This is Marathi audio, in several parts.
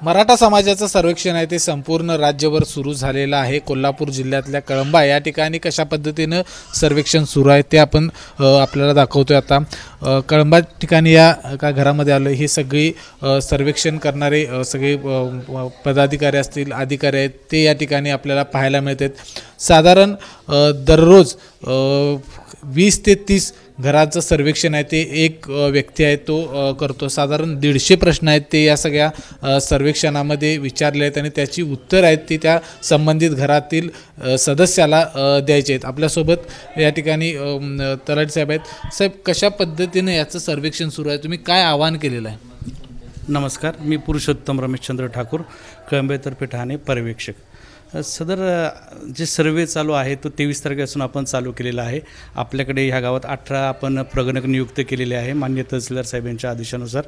मराठा समाजाचं सर्वेक्षण आहे ते संपूर्ण राज्यभर सुरू झालेलं आहे। कोल्हापूर जिल्ह्यातल्या कळंबा या ठिकाणी कशा पद्धतीने सर्वेक्षण सुरू आहे ते आपण आपल्याला दाखवतोय। आता कळंबा ठिकाणी या एका घरामध्ये आलो। हे सगळी सर्वेक्षण करणारे सगळे पदाधिकारी असतील, अधिकारी आहेत, ते या ठिकाणी आपल्याला पाहायला मिळतात। साधारण दररोज 20 ते 30 घराचं सर्वेक्षण आहे ते एक व्यक्ती आहे तो करतो। साधारण 150 प्रश्न आहेत ते या सगळ्या सर्वेक्षणामध्ये विचारले आहेत आणि त्याची उत्तर आहेत ती त्या संबंधित घरातील सदस्याला द्यायचे आहेत। आपल्यासोबत या ठिकाणी तलाठी साहेब आहेत। साहेब, कशा पद्धतीने याचं सर्वेक्षण सुरू आहे, तुम्ही काय आवाहन केलेलं आहे? नमस्कार, मी पुरुषोत्तम रमेशचंद्र ठाकूर, कळंबेतर्फे ठाणे पर्यवेक्षक। सदर जे सर्वे चालू आहे तो 23 तारखेपासून आपण चालू केलेला आहे। आपल्याकडे ह्या गावात 18 आपण प्रगणक नियुक्त केलेले आहे माननीय तहसीलदार साहेबांच्या आदेशानुसार,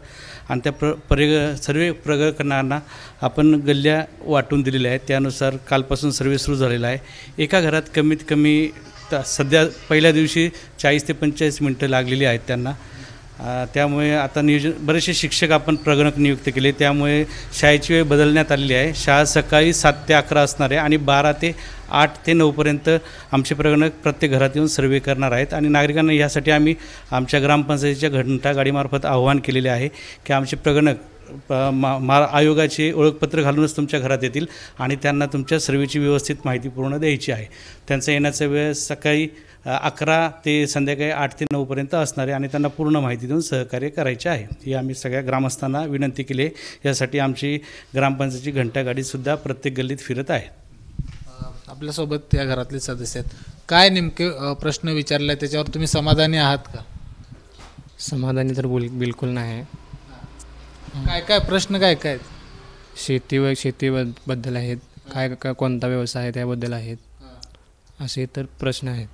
आणि त्या सर्वे प्रगणकांना आपण गल्ल्या वाटून दिलेल्या आहेत। त्यानुसार कालपासून सर्वे सुरू झालेला आहे। एका घरात कमीत कमी सध्या पहिल्या दिवशी 40 ते 45 मिनटं लागलेली आहेत त्यांना। त्यामुळे आता बरेचसे शिक्षक आपण प्रगणक नियुक्त केले, त्यामुळे शाळेची वेळ बदलण्यात आलेली आहे। शाळा सकाळी 7 ते 11 असणार आहे आणि 12 ते 8 ते 9पर्यंत आमचे प्रगणक प्रत्येक घरात येऊन सर्वे करणार आहेत। आणि नागरिकांना यासाठी आम्ही आमच्या ग्रामपंचायतीच्या घंटा गाडीमार्फत आवाहन केलेले आहे की आमचे प्रगणक आयोगाचे ओळखपत्र घालूनच तुमच्या घरात येतील आणि त्यांना तुमच्या सर्वेची व्यवस्थित माहिती पूर्ण द्यायची आहे। त्यांचा येण्याचा वेळ सकाळी 11 ते संध्याकाळी 8 ते 9पर्यंत असणार आहे आणि त्यांना पूर्ण माहिती देऊन सहकार्य करायचे आहे। ही आम्ही सगळ्या ग्रामस्थांना विनंती केली आहे। यासाठी आमची ग्रामपंचायतीची घंटा गाडीसुद्धा प्रत्येक गल्लीत फिरत आहे। आपल्यासोबत या घरातले सदस्य आहेत, काय नेमके प्रश्न विचारले त्याच्यावर तुम्ही समाधानी आहात का? समाधानी तर बिलकुल नाही। काय काय प्रश्न काय काय? शेतीबद्दल आहेत, काय कोणता व्यवसाय आहे त्याबद्दल आहेत, असे तर प्रश्न आहेत।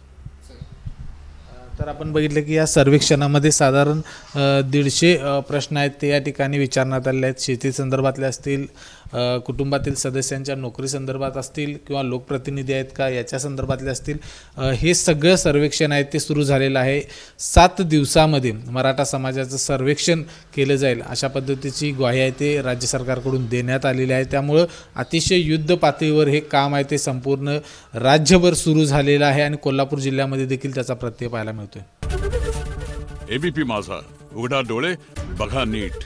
तर आपण बघितलं की या सर्वेक्षणामध्ये साधारण 150 प्रश्न आहेत ते या ठिकाणी विचारण्यात आलेले आहेत। शेती संदर्भातले असतील, कुटुंबातील सदस्यांच्या नोकरी संदर्भात असतील किंवा लोकप्रतिनिधी आहेत का याच्या संदर्भातले असतील, हे सगळं सर्वेक्षण आहे ते सुरू झालेलं आहे। 7 दिवसामध्ये मराठा समाजाचं सर्वेक्षण केलं जाईल अशा पद्धतीची ग्वाही आहे ते राज्य सरकारकडून देण्यात आलेली आहे। त्यामुळं अतिशय युद्ध पातळीवर हे काम आहे ते संपूर्ण राज्यभर सुरू झालेलं आहे आणि कोल्हापूर जिल्ह्यामध्ये देखील त्याचा प्रत्यय पाहायला मिळतोय। एबीपी माझा, उघडा डोळे बघा नीट।